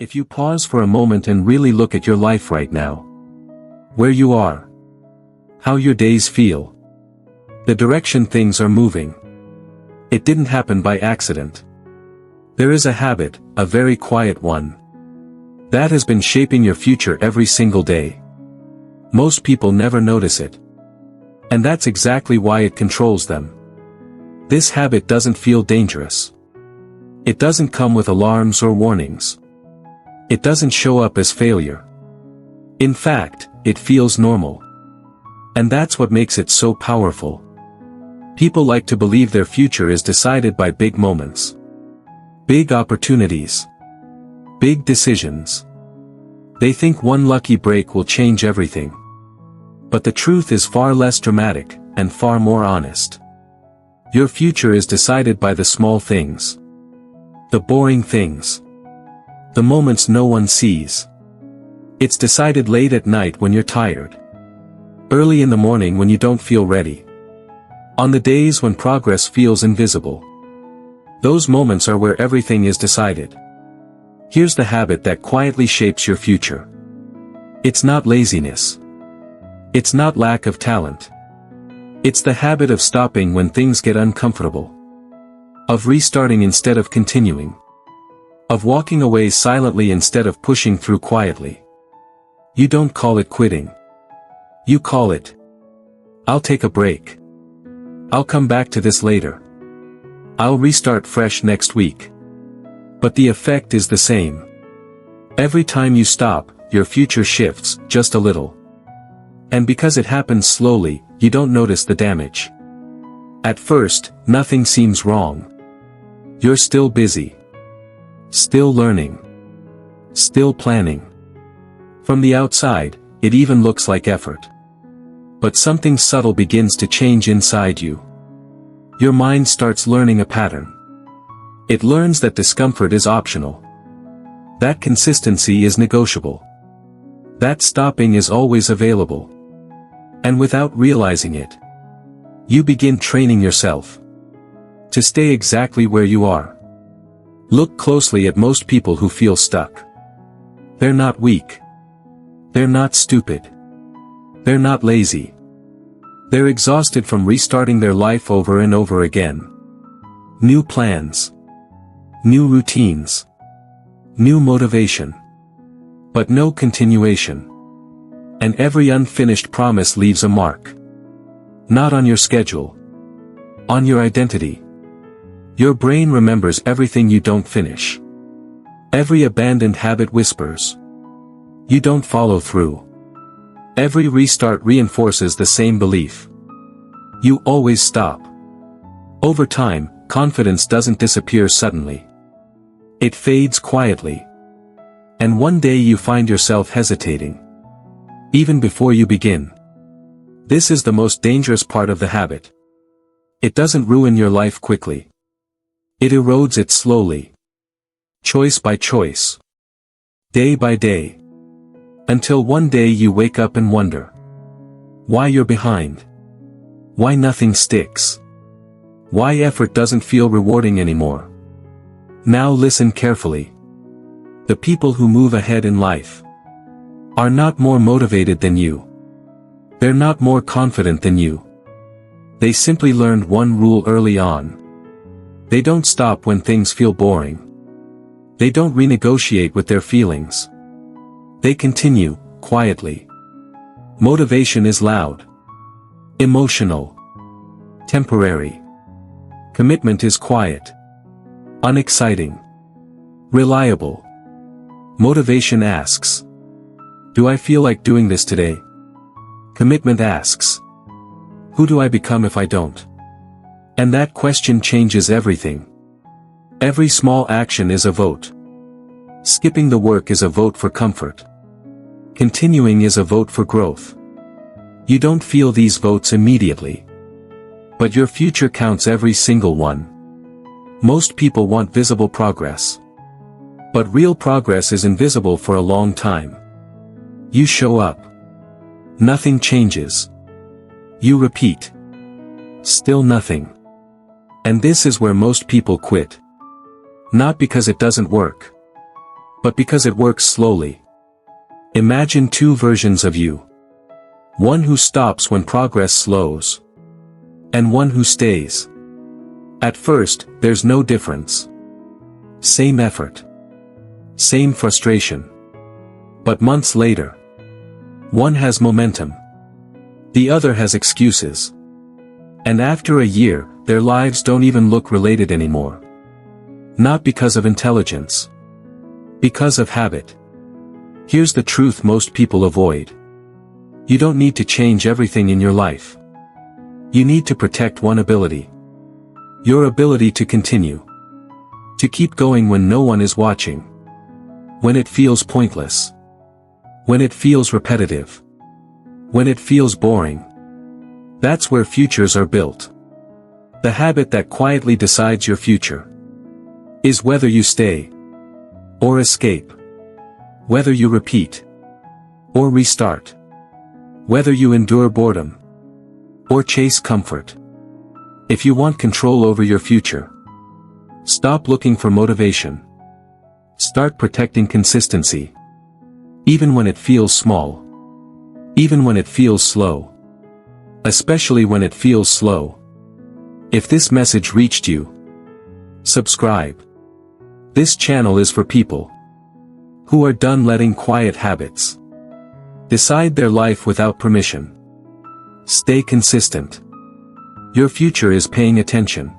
If you pause for a moment and really look at your life right now, where you are, how your days feel, the direction things are moving, it didn't happen by accident. There is a habit, a very quiet one, that has been shaping your future every single day. Most people never notice it. And that's exactly why it controls them. This habit doesn't feel dangerous. It doesn't come with alarms or warnings. It doesn't show up as failure. In fact, it feels normal. And that's what makes it so powerful. People like to believe their future is decided by big moments, big opportunities, big decisions. They think one lucky break will change everything. But the truth is far less dramatic, and far more honest. Your future is decided by the small things. The boring things. The moments no one sees. It's decided late at night when you're tired. Early in the morning when you don't feel ready. On the days when progress feels invisible. Those moments are where everything is decided. Here's the habit that quietly shapes your future. It's not laziness. It's not lack of talent. It's the habit of stopping when things get uncomfortable. Of restarting instead of continuing. Of walking away silently instead of pushing through quietly. You don't call it quitting. You call it, I'll take a break. I'll come back to this later. I'll restart fresh next week. But the effect is the same. Every time you stop, your future shifts, just a little. And because it happens slowly, you don't notice the damage. At first, nothing seems wrong. You're still busy. Still learning. Still planning. From the outside, it even looks like effort. But something subtle begins to change inside you. Your mind starts learning a pattern. It learns that discomfort is optional. That consistency is negotiable. That stopping is always available. And without realizing it, you begin training yourself to stay exactly where you are. Look closely at most people who feel stuck. They're not weak. They're not stupid. They're not lazy. They're exhausted from restarting their life over and over again. New plans. New routines. New motivation. But no continuation. And every unfinished promise leaves a mark. Not on your schedule. On your identity. Your brain remembers everything you don't finish. Every abandoned habit whispers. You don't follow through. Every restart reinforces the same belief. You always stop. Over time, confidence doesn't disappear suddenly. It fades quietly. And one day you find yourself hesitating. Even before you begin. This is the most dangerous part of the habit. It doesn't ruin your life quickly. It erodes it slowly. Choice by choice. Day by day. Until one day you wake up and wonder why you're behind. Why nothing sticks. Why effort doesn't feel rewarding anymore. Now listen carefully. The people who move ahead in life are not more motivated than you. They're not more confident than you. They simply learned one rule early on. They don't stop when things feel boring. They don't renegotiate with their feelings. They continue, quietly. Motivation is loud. Emotional. Temporary. Commitment is quiet. Unexciting. Reliable. Motivation asks, do I feel like doing this today? Commitment asks, who do I become if I don't? And that question changes everything. Every small action is a vote. Skipping the work is a vote for comfort. Continuing is a vote for growth. You don't feel these votes immediately. But your future counts every single one. Most people want visible progress. But real progress is invisible for a long time. You show up. Nothing changes. You repeat. Still nothing. And this is where most people quit. Not because it doesn't work. but because it works slowly. Imagine two versions of you. One who stops when progress slows. And one who stays. At first, there's no difference. Same effort. Same frustration. But months later, one has momentum. The other has excuses. And after a year, their lives don't even look related anymore. Not because of intelligence. Because of habit. Here's the truth most people avoid. You don't need to change everything in your life. You need to protect one ability. Your ability to continue. To keep going when no one is watching. When it feels pointless. When it feels repetitive. When it feels boring. That's where futures are built. The habit that quietly decides your future. Is whether you stay. Or escape. Whether you repeat. Or restart. Whether you endure boredom. Or chase comfort. If you want control over your future, stop looking for motivation. Start protecting consistency. Even when it feels small. Even when it feels slow. Especially when it feels slow. If this message reached you, subscribe. This channel is for people who are done letting quiet habits decide their life without permission. Stay consistent. Your future is paying attention.